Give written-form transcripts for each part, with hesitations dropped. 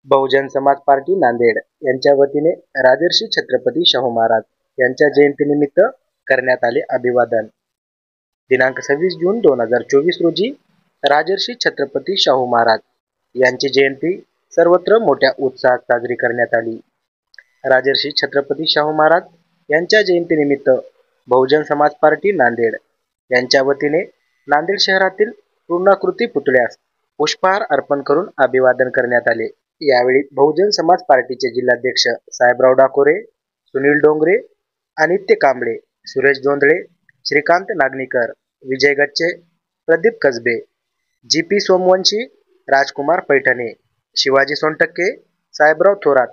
Bahujan Samaj party Nanded यांच्या वतीने राजर्षी छत्रपती शाहू महाराज यांच्या जयंतीनिमित्त करण्यात आले अभिवादन। दिनांक 26 जून 2024 रोजी राजर्षी छत्रपती शाहू महाराज यांची जयंती सर्वत्र मोठ्या उत्साहात साजरी करण्यात आली। राजर्षी छत्रपती शाहू महाराज यांच्या जयंतीनिमित्त बहुजन समाज पार्टी नांदेड यांच्या वतीने नांदेड शहरातील पूर्णाकृती पुतळ्यास पुष्पहार अर्पण करून अभिवादन करण्यात आले। यावेळी बहुजन समाज पार्टीचे जिल्हाध्यक्ष साहेबराव डाकोरे, सुनील डोंगरे, अनित्य कांबळे, सुरेश जोंधळे, श्रीकांत नागनीकर, विजय गच्चे, प्रदीप कसबे, जीपी सोमवंशी, राजकुमार पैठणे, शिवाजी सोनटक्के, साहेबराव थोरात,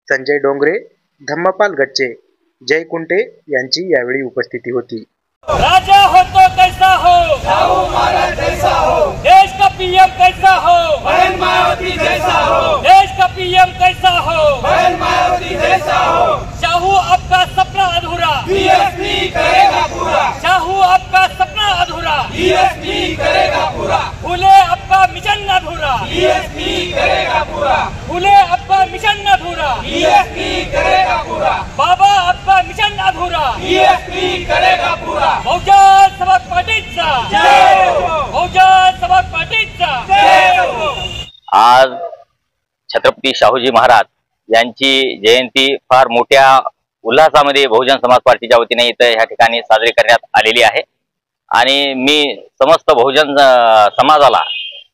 संजय डोंगरे, धम्मपाल गच्चे, जय कुंटे यांची यावेळी उपस्थिती होती। राजा हो तो कैसा हो, शाहू महाराज जैसा हो, देश का पीएम कैसा हो, बहन मायावती जैसा हो, देश का पीएम कैसा हो, बहन मायावती जैसा हो। शाहू आपका सपना अधूरा, बीएसपी करेगा पूरा, शाहू आपका सपना अधूरा, बीएसपी करेगा पूरा, फूले आपका मिशन अधूरा, बीएसपी करेगा पूरा, फूले आपका मिशन अधूरा, बीएसपी करेगा पूरा, बाबा आपका मिशन अधूरा, बीएसपी करेगा पूरा। बहुजन समाज पार्टीचा जय हो, बहुजन समाज पार्टीचा जय हो। आज छत्रपती शाहूजी महाराज यांची जयंती फार मोठ्या उल्हासामध्ये बहुजन समाज पार्टीच्या वतीने इथे या ठिकाणी साजरी करण्यात आलेली आहे आणि मी समस्त बहुजन समाजाला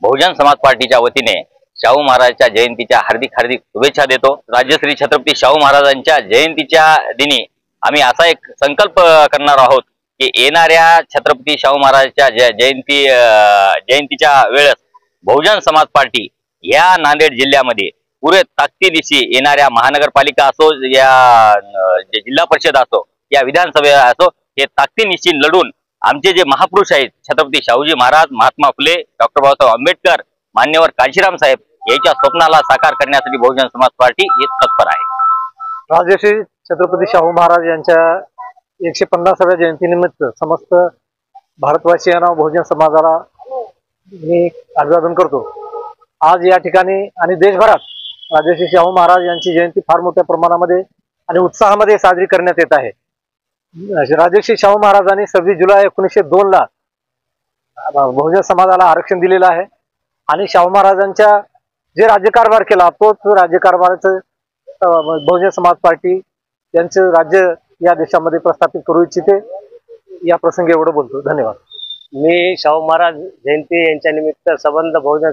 बहुजन समाज पार्टीच्या वतीने शाहू महाराजांच्या जयंतीच्या हार्दिक शुभेच्छा देतो। राजश्री छत्रपती शाहू महाराजांच्या जयंतीच्या दिनी आम्ही असा एक संकल्प करणार आहोत की येणाऱ्या छत्रपती शाहू महाराजांच्या जयंतीच्या वेळेस बहुजन समाज पार्टी या नांदेड जिल्ह्यामध्ये पुरे ताकदीनिशी येणाऱ्या महानगरपालिका असो या जिल्हा परिषद असो या विधानसभा असो हे ताकदीनिशी लढून आमचे जे महापुरुष आहेत छत्रपती शाहूजी महाराज, महात्मा फुले, डॉक्टर बाबासाहेब आंबेडकर, मान्यवर काशीराम साहेब यांच्या स्वप्नाला साकार करण्यासाठी बहुजन समाज पार्टी हे तत्पर आहे। राजर्षी छत्रपती शाहू महाराज यांच्या 150व्या जयंतीनिमित्त समस्त भारतवासियांना बहुजन समाजाला मी अभिवादन करतो। आज या ठिकाणी आणि देशभरात राजर्षी शाहू महाराज यांची जयंती फार मोठ्या प्रमाणामध्ये आणि उत्साहामध्ये साजरी करण्यात येत आहे। राजर्षी शाहू महाराजांनी 26 जुलै 1902 ला बहुजन समाजाला आरक्षण दिलेलं आहे आणि शाहू महाराजांच्या जे राज्यकारभार केला तोच राज्यकारभाराचं बहुजन समाज पार्टी यांचं राज्य या देशामध्ये प्रस्थापित करू इच्छिते। या प्रसंगी एवढं बोलतो, धन्यवाद। मी शाहू महाराज जयंती यांच्या निमित्त संबंध बहुजन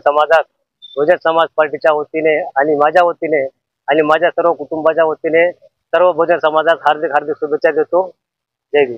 समाज पार्टीच्या वतीने आणि माझ्या वतीने आणि माझ्या सर्व कुटुंबाच्या वतीने सर्व बहुजन समाजात हार्दिक शुभेच्छा देतो। जय हिंद।